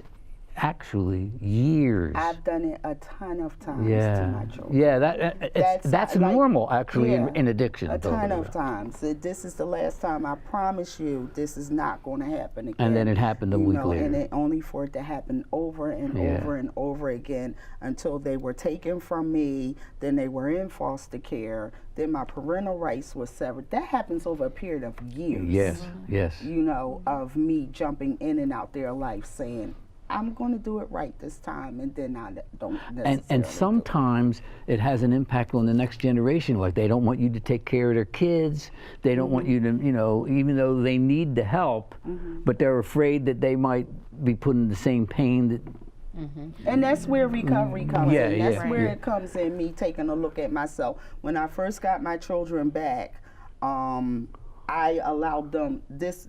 actually years. I've done it a ton of times to my children. Yeah, that's like, normal actually yeah, in addiction. A ton totally. of times. This is the last time. I promise you, this is not going to happen again. And then it happened a week later. And it only for it to happen over and over and over again until they were taken from me. Then they were in foster care. Then my parental rights were severed. That happens over a period of years. Yes, yes. Of me jumping in and out their life saying, I'm going to do it right this time, and then I don't necessarily And do it. sometimes it has an impact on the next generation. Like they don't want you to take care of their kids. They don't want you to, you know, even though they need the help, but they're afraid that they might be put in the same pain that. And that's where recovery comes Yeah, in. That's yeah, where yeah. it comes in, me taking a look at myself. When I first got my children back, I allowed them this,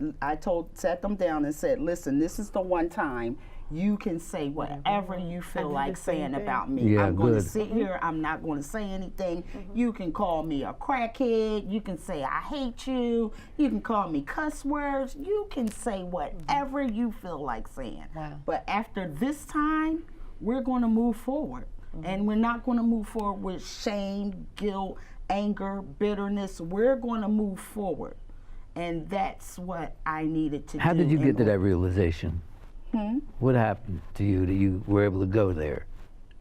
sat them down and said, listen, this is the one time you can say whatever you feel like saying about me. Yeah, I'm going to good. sit here, I'm not going to say anything. You can call me a crackhead, you can say I hate you, you can call me cuss words, you can say whatever you feel like saying. Wow. But after this time, we're going to move forward. And we're not going to move forward with shame, guilt, anger, bitterness. We're going to move forward. And that's what I needed to do. How did you in get to order- that realization? What happened to you that you were able to go there?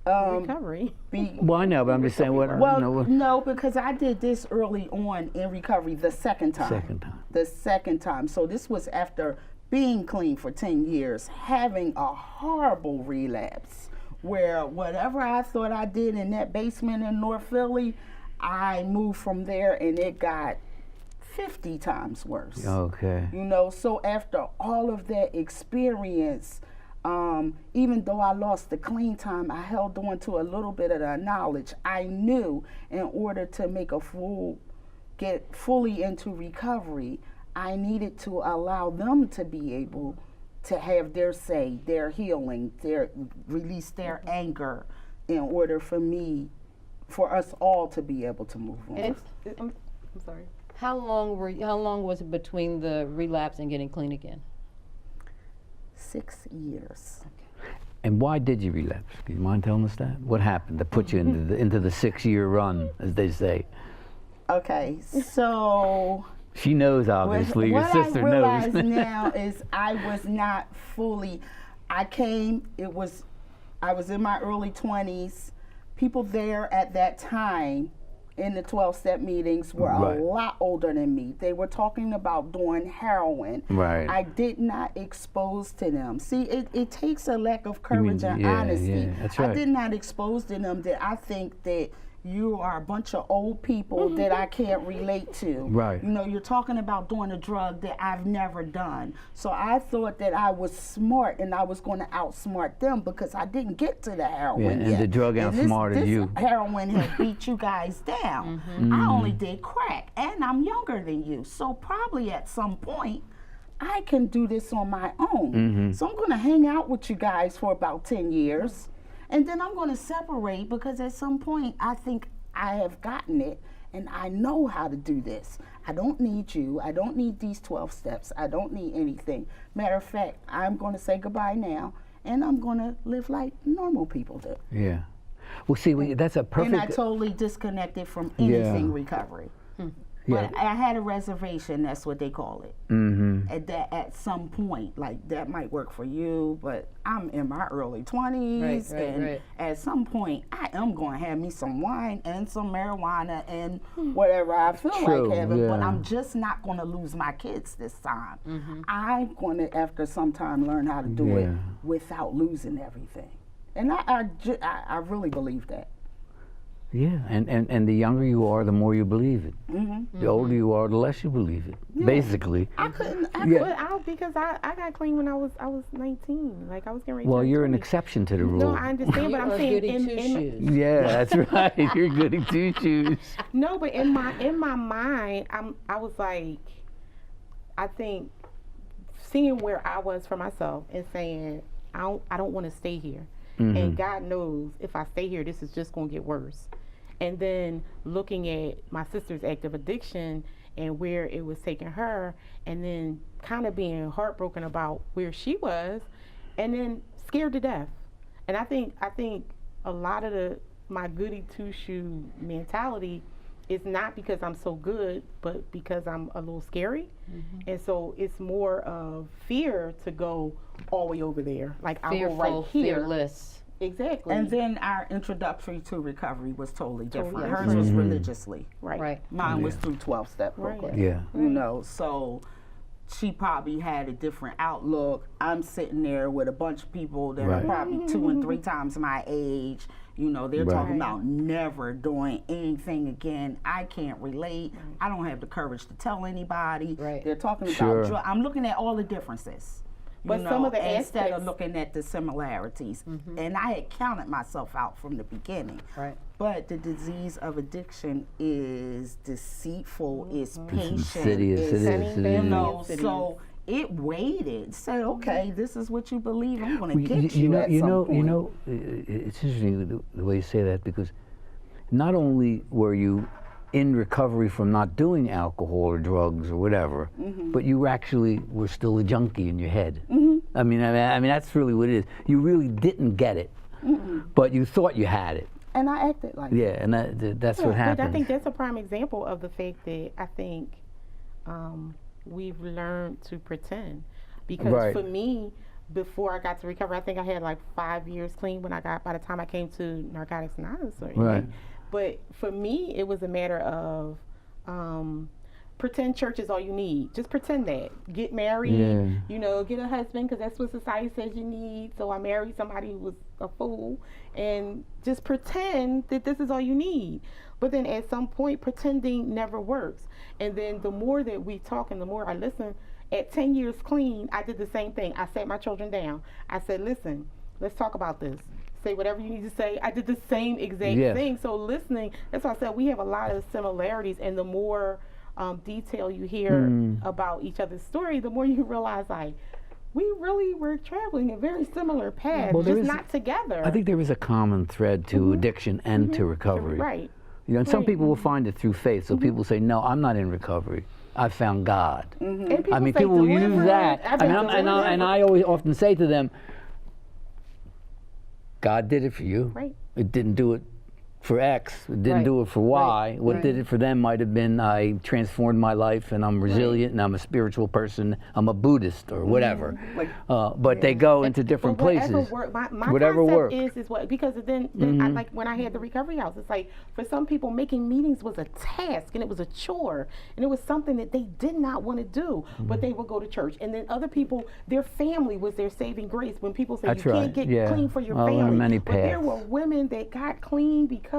Recovery. Well, I know, but I'm just saying what. Well, you know, what, no, because I did this early on in recovery the second time. Second time. The second time. So this was after being clean for 10 years, having a horrible relapse where whatever I thought I did in that basement in North Philly, I moved from there and it got 50 times worse. Okay. You know, so after all of that experience, even though I lost the clean time, I held on to a little bit of the knowledge. I knew in order to make get fully into recovery, I needed to allow them to be able to have their say, their healing, release their anger in order for us all to be able to move on. And I'm sorry. how long was it between the relapse and getting clean again? 6 years. And why did you relapse? Do you mind telling us that? What happened to put you into the 6-year run, as they say? Okay, so She knows, obviously. Your sister what I realize knows. now is I was not fully. I was in my early 20s. People there at that time in the 12-step meetings were Right. a lot older than me. They were talking about doing heroin. Right. I did not expose to them. See, it takes a lack of courage and yeah, honesty. yeah, that's right. I did not expose to them that I think that you are a bunch of old people that I can't relate to. Right. You know, you're talking about doing a drug that I've never done. So I thought that I was smart and I was going to outsmart them because I didn't get to the heroin Yeah, and yet. the drug outsmarted this you. Heroin had beat you guys down. I only did crack, and I'm younger than you. So probably at some point, I can do this on my own. So I'm going to hang out with you guys for about 10 years. And then I'm going to separate because at some point I think I have gotten it and I know how to do this. I don't need you. I don't need these 12 steps. I don't need anything. Matter of fact, I'm going to say goodbye now and I'm going to live like normal people do. Yeah. Well, see, that's a perfect. And I totally disconnected from anything recovery. Yeah. But I had a reservation, that's what they call it. At some point, like that might work for you, but I'm in my early 20s, and at some point, I am going to have me some wine and some marijuana and whatever I feel like having, but I'm just not going to lose my kids this time. I'm going to, after some time, learn how to do it without losing everything. And I really believe that. Yeah, and the younger you are, the more you believe it. The older you are, the less you believe it. Basically. I couldn't. Because I got clean when I was 19. Like I was getting ready. Well, to turn you're an 20. exception to the rule. No, I understand, but You I'm are saying goody in two-shoes. Yeah, that's right. You're goody two shoes. no, but in my mind, I was like, I think seeing where I was for myself and saying I don't want to stay here, and God knows if I stay here, this is just gonna get worse. And then looking at my sister's active addiction and where it was taking her, and then kind of being heartbroken about where she was, and then scared to death. And I think a lot of my goody two-shoe mentality is not because I'm so good, but because I'm a little scary. And so it's more of fear to go all the way over there. Like I'll go right here. Fearless. Exactly. And then our introductory to recovery was totally different. Totally Hers was religiously. right. Mine was through 12-step program. Yeah. You know, so she probably had a different outlook. I'm sitting there with a bunch of people that are Right. probably 2 and 3 times my age. You know, they're Right. talking about never doing anything again. I can't relate. I don't have the courage to tell anybody. Right. They're talking Sure. about I'm looking at all the differences. But you some know, of the instead of aspects- looking at the similarities. And I had counted myself out from the beginning. Right. But the disease of addiction is deceitful, is patient, insidious, it is, it you is. know, Insidious. so it waited. Said, okay, this is what you believe. I'm going to Well, get you, at some point. It's interesting the way you say that, because not only were you in recovery from not doing alcohol or drugs or whatever, but you actually were still a junkie in your head. I mean, that's really what it is. You really didn't get it, but you thought you had it. And I acted like Yeah, and that's what But happened. I think that's a prime example of the fact that I think we've learned to pretend. Because Right. for me, before I got to recovery, I think I had like 5 years clean by the time I came to Narcotics Anonymous. Right. But for me, it was a matter of pretend church is all you need. Just pretend that. Get married, Yeah. you know, get a husband, because that's what society says you need. So I married somebody who was a fool, and just pretend that this is all you need. But then at some point, pretending never works. And then the more that we talk and the more I listen, at 10 years clean, I did the same thing. I sat my children down. I said, listen, let's talk about this. Say whatever you need to say. I did the same exact Yes. thing. So listening, that's why I said we have a lot of similarities, and the more detail you hear about each other's story, the more you realize, like, we really were traveling a very similar path, Well, there just is- not together. I think there is a common thread to addiction and to recovery. Right. You know, and some Right. people will find it through faith. So people say, "No, I'm not in recovery. I found God." And people I mean, say people will use deliverance. that, I've been and I always often say to them, "God did it for you. Right. It didn't do it for X. It didn't Right. do it for Y. Right. What Right. did it for them might have been I transformed my life, and I'm resilient, and I'm a spiritual person. I'm a Buddhist or whatever." Like, But they go into different But whatever places. my Whatever concept work. is what, because then I, like when I had the recovery house, it's like for some people making meetings was a task and it was a chore and it was something that they did not want to do, but they would go to church. And then other people, their family was their saving grace. When people say That's you right, can't get yeah. clean for your Well, there are family, many but there paths. were women that got clean because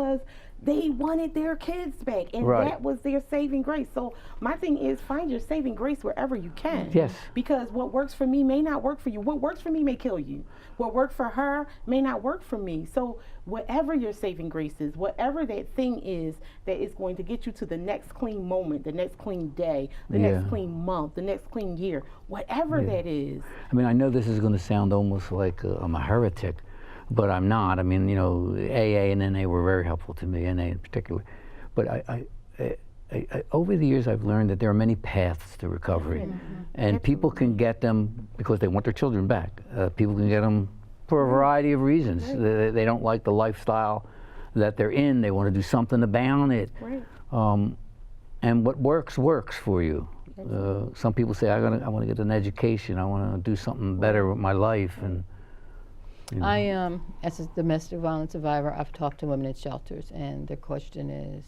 they wanted their kids back, and Right. that was their saving grace. So my thing is, find your saving grace wherever you can. Yes. Because what works for me may not work for you. What works for me may kill you. What worked for her may not work for me. So whatever your saving grace is, whatever that thing is that is going to get you to the next clean moment, the next clean day, the next Yeah. clean month, the next clean year, whatever that is. I mean, I know this is going to sound almost like I'm a heretic, but I'm not. I mean, you know, AA and NA were very helpful to me, NA in particular. But I over the years, I've learned that there are many paths to recovery, and people can get them because they want their children back. People can get them for a variety of reasons. They don't like the lifestyle that they're in. They want to do something about it. Right. And what works for you. Some people say, I want to get an education. I want to do something better with my life. And I, as a domestic violence survivor, I've talked to women in shelters, and their question is,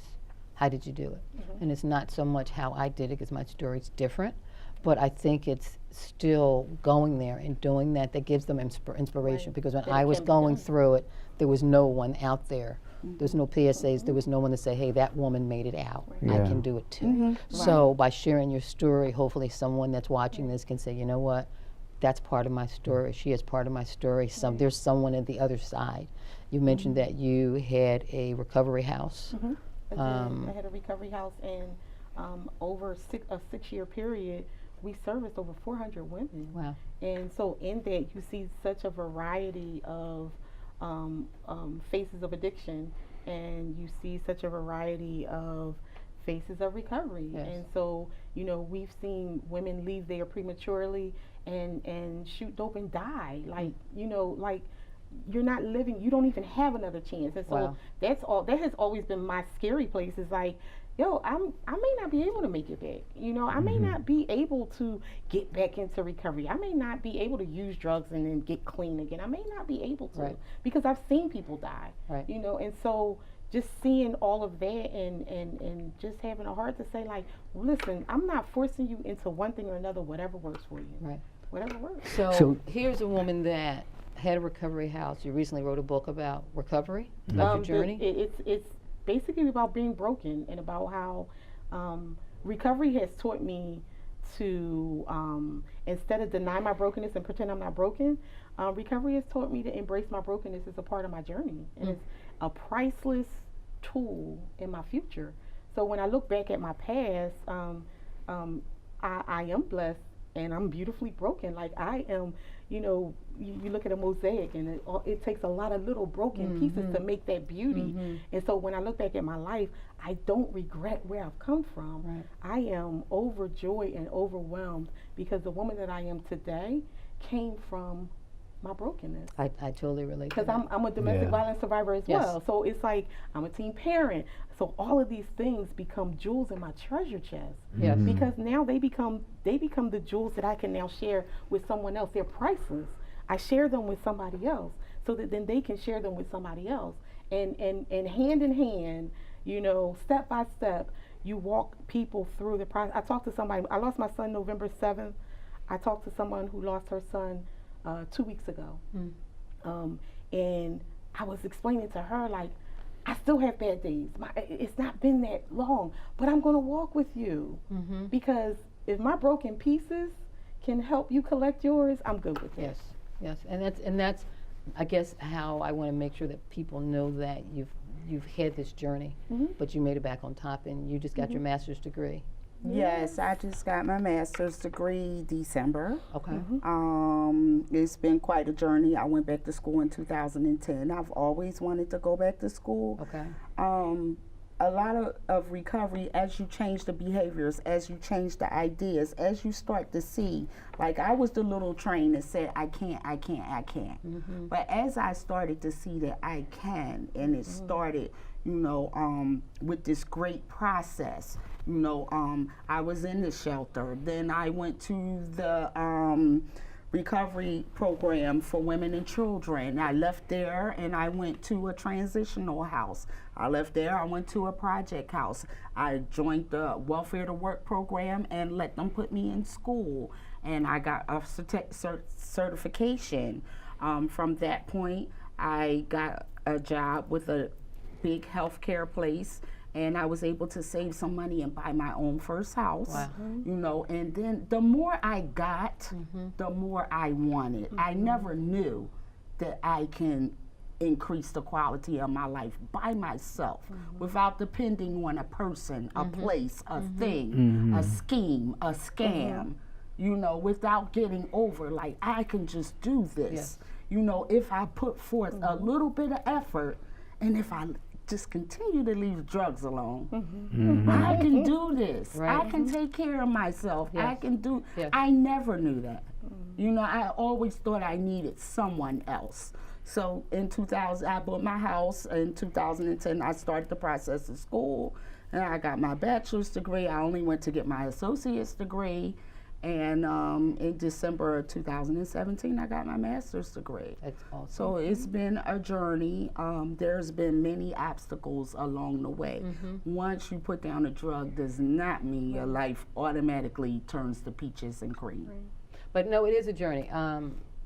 how did you do it? And it's not so much how I did it, because my story's different, but I think it's still going there and doing that gives them inspiration, because when That I it was can be going done. through it, there was no one out there. There's no PSAs, there was no one to say, hey, that woman made it out. I Yeah. can do it too. So by sharing your story, hopefully someone that's watching this can say, you know what, that's part of my story. She is part of my story. There's someone at the other side. You mentioned that you had a recovery house. I had a recovery house, and over a 6-year period, we serviced over 400 women. Wow. And so in that, you see such a variety of faces of addiction, and you see such a variety of faces of recovery. Yes. And so, you know, we've seen women leave there prematurely and shoot dope and die. Like, you know, like, you're not living, you don't even have another chance. And so Wow. that has always been my scary place, is like, yo, I may not be able to make it back. You know, I may not be able to get back into recovery. I may not be able to use drugs and then get clean again. I may not be able to, Right. because I've seen people die. Right. You know, and so just seeing all of that and just having a heart to say, like, listen, I'm not forcing you into one thing or another, whatever works for you. Right. Whatever works. So here's a woman that had a recovery house. You recently wrote a book about recovery, about your journey. It's basically about being broken and about how recovery has taught me to, instead of deny my brokenness and pretend I'm not broken, recovery has taught me to embrace my brokenness as a part of my journey. And it's a priceless tool in my future. So when I look back at my past, I am blessed and I'm beautifully broken. Like I am, you look at a mosaic and it takes a lot of little broken pieces to make that beauty. And so when I look back at my life, I don't regret where I've come from. Right. I am overjoyed and overwhelmed because the woman that I am today came from my brokenness. I totally relate to Because that. I'm a domestic violence survivor as Yes. well. So it's like I'm a teen parent. So all of these things become jewels in my treasure chest. Yes. Because now they become the jewels that I can now share with someone else. They're priceless. I share them with somebody else so that then they can share them with somebody else. And hand in hand, step by step, you walk people through the process. I talked to somebody, I lost my son November 7th. I talked to someone who lost her son 2 weeks ago. And I was explaining to her, like, I still have bad days. It's not been that long, but I'm going to walk with you. Because if my broken pieces can help you collect yours, I'm good with it. Yes, and that's, I guess, how I want to make sure that people know that you've had this journey, but you made it back on top, and you just got your master's degree. Yes, I just got my master's degree December. Okay. It's been quite a journey. I went back to school in 2010. I've always wanted to go back to school. Okay. A lot of recovery, as you change the behaviors, as you change the ideas, as you start to see, like I was the little train that said, I can't. But as I started to see that I can, and it started, with this great process, I was in the shelter. Then I went to the recovery program for women and children. I left there and I went to a transitional house. I left there, I went to a project house. I joined the welfare to work program and let them put me in school. And I got a certification. From that point, I got a job with a big healthcare place, and I was able to save some money and buy my own first house. Wow. And then the more I got, the more I wanted. I never knew that I can increase the quality of my life by myself without depending on a person, a place, a thing, a scheme, a scam, without getting over, like, I can just do this. If I put forth a little bit of effort, and if I just continue to leave drugs alone, I can do this. Right. I can take care of myself. Yes. I can do, Yes. I never knew that. I always thought I needed someone else. So in 2000, I bought my house. In 2010, I started the process of school, and I got my bachelor's degree. I only went to get my associate's degree. And in December of 2017, I got my master's degree. That's awesome. So it's been a journey. There's been many obstacles along the way. Once you put down a drug does not mean your life automatically turns to peaches and cream. But no, it is a journey.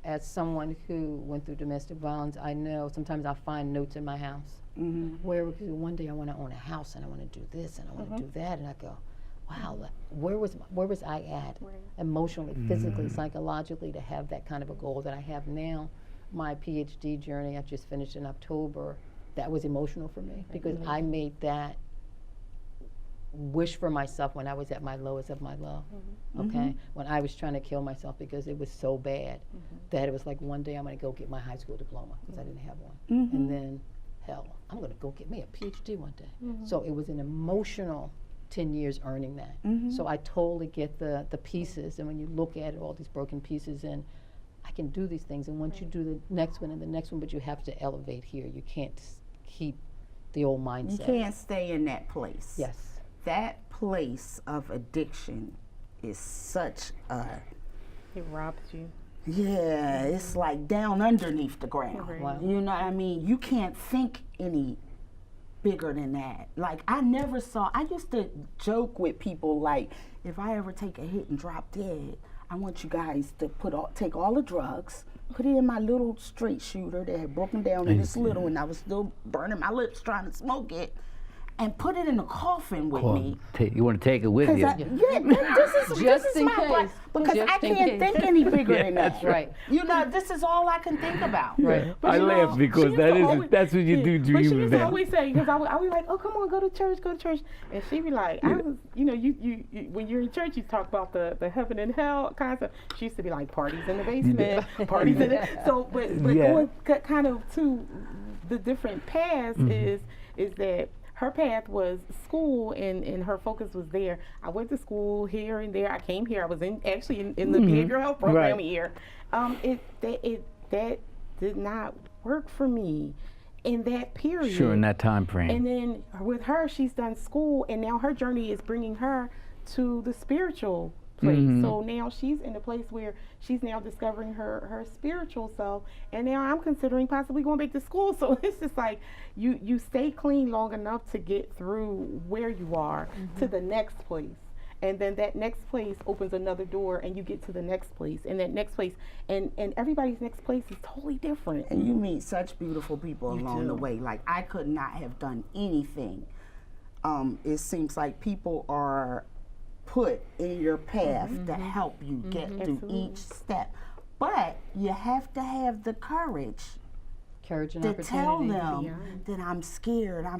As someone who went through domestic violence, I know sometimes I find notes in my house where one day I want to own a house and I want to do this and I want to do that, and I go, wow, where was I at emotionally, physically, psychologically to have that kind of a goal that I have now? My PhD journey I just finished in October. That was emotional for me because I made that wish for myself when I was at my lowest of my low, okay? When I was trying to kill myself because it was so bad that it was like, one day I'm gonna go get my high school diploma because I didn't have one. And then, hell, I'm gonna go get me a PhD one day. So it was an emotional 10 years earning that. So I totally get the pieces, and when you look at it, all these broken pieces, and I can do these things, and once you do the next one and the next one, but you have to elevate here. You can't keep the old mindset. You can't stay in that place. Yes. That place of addiction is such a, It robs you. yeah, it's like down underneath the ground. Right. Wow. You know what I mean? You can't think any bigger than that. Like, I never saw, I used to joke with people, like, if I ever take a hit and drop dead, I want you guys to take all the drugs, put it in my little straight shooter that had broken down in this little, and I was still burning my lips trying to smoke it, and put it in a coffin with me. You want to take it with you? This is in my case. life, because Just I in can't case. think any bigger than that. That's right. You know, this is all I can think about. Right. But I you laugh know, because she used to always- that's what you do But she dream used to about. always say, because I would be like, oh, come on, go to church. And she'd be like, I was, you know, you when you're in church, you talk about the heaven and hell concept. She used to be like, parties in the basement, parties in the, so, but going kind of to the different paths is that her path was school, and her focus was there. I went to school here and there. I came here. I was actually in the behavioral health program here. That did not work for me in that period. Sure, in that time frame. And then with her, she's done school, and now her journey is bringing her to the spiritual place. So now she's in a place where she's now discovering her spiritual self, and now I'm considering possibly going back to school. So it's just like you stay clean long enough to get through where you are to the next place. And then that next place opens another door, and you get to the next place, and that next place, and everybody's next place is totally different. And you meet such beautiful people along the do. way. Like, I could not have done anything. It seems like people are put in your path to help you get through Absolutely. each step. But you have to have the courage Courage and to opportunity. tell them that I'm scared. I'm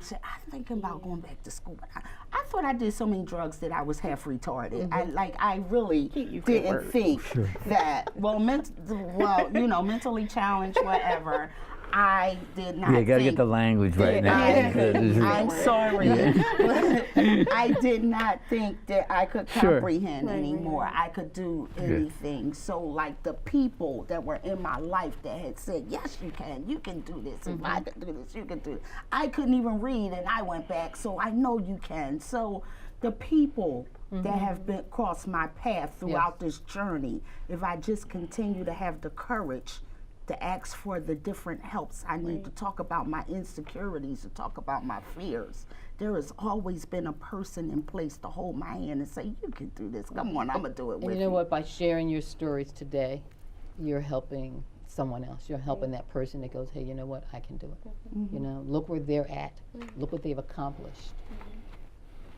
thinking about going back to school. I thought I did so many drugs that I was half retarded. I really Can't use that didn't word. think that. Well, you know, mentally challenged, whatever. I did not. Yeah, you got to think get the language right now. I'm sorry. But I did not think that I could comprehend anymore. I could do anything. So, like, the people that were in my life that had said, yes, you can do this. If I could do this, you can do it. I couldn't even read, and I went back, so I know you can. So, the people that have been crossed my path throughout this journey, if I just continue to have the courage to ask for the different helps I need to talk about my insecurities, to talk about my fears. There has always been a person in place to hold my hand and say, you can do this. Come on, I'm going to do it with you. And you know what? By sharing your stories today, you're helping someone else. You're helping that person that goes, hey, you know what? I can do it. You know, look where they're at. Look what they've accomplished.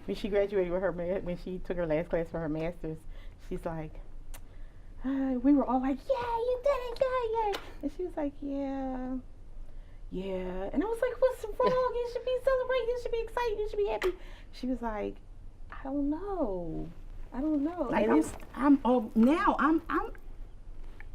When she graduated with her, when she took her last class for her master's, she's like, we were all like, yeah, you did it, yeah, yeah. And she was like, yeah. And I was like, what's wrong? You should be celebrating. You should be excited. You should be happy. She was like, I don't know. Like, And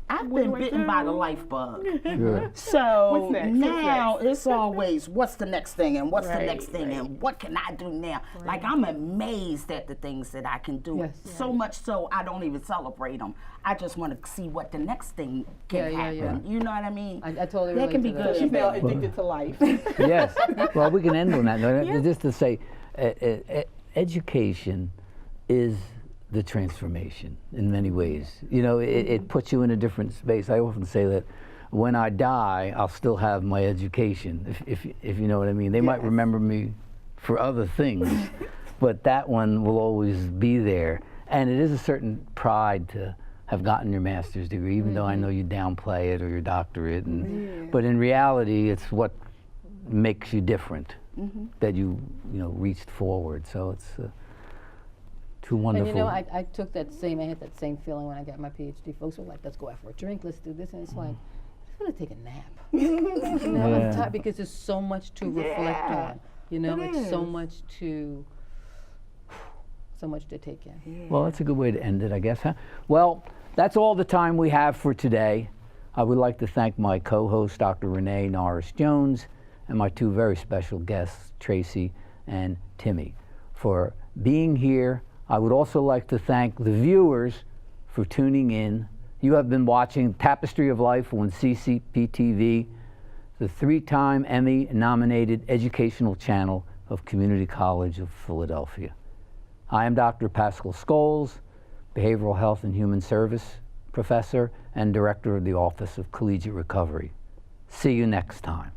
I've What been do I bitten do? by the life bug. Sure. So What's next? now it's always, what's the next thing, and what's the Right, next thing, and what can I do now? Like, I'm amazed at the things that I can do. Yes. So much so I don't even celebrate them. I just want to see what the next thing can Yeah, yeah, happen. You know what I mean? I totally That relate can to be that. good. she's now addicted to life. Yes. Well, we can end on that note. Just to say, education is the transformation in many ways. You know, it puts you in a different space. I often say that when I die, I'll still have my education, if you know what I mean. They might remember me for other things, but that one will always be there. And it is a certain pride to have gotten your master's degree, even though I know you downplay it, or your doctorate. But in reality, it's what makes you different, that you reached forward. So it's too wonderful. And you know, I took that same, I had that same feeling when I got my PhD. Folks were like, let's go out for a drink, let's do this. And it's like, I'm going to take a nap. You know, I'm tired because there's so much to reflect on. You know, it's so much to take in. Well, that's a good way to end it, I guess, huh? Well, that's all the time we have for today. I would like to thank my co-host, Dr. Renee Norris-Jones, and my two very special guests, Tracy and Timmy, for being here. I would also like to thank the viewers for tuning in. You have been watching Tapestry of Life on CCPTV, the 3-time Emmy-nominated educational channel of Community College of Philadelphia. I am Dr. Pascal Scholes, Behavioral Health and Human Service Professor and Director of the Office of Collegiate Recovery. See you next time.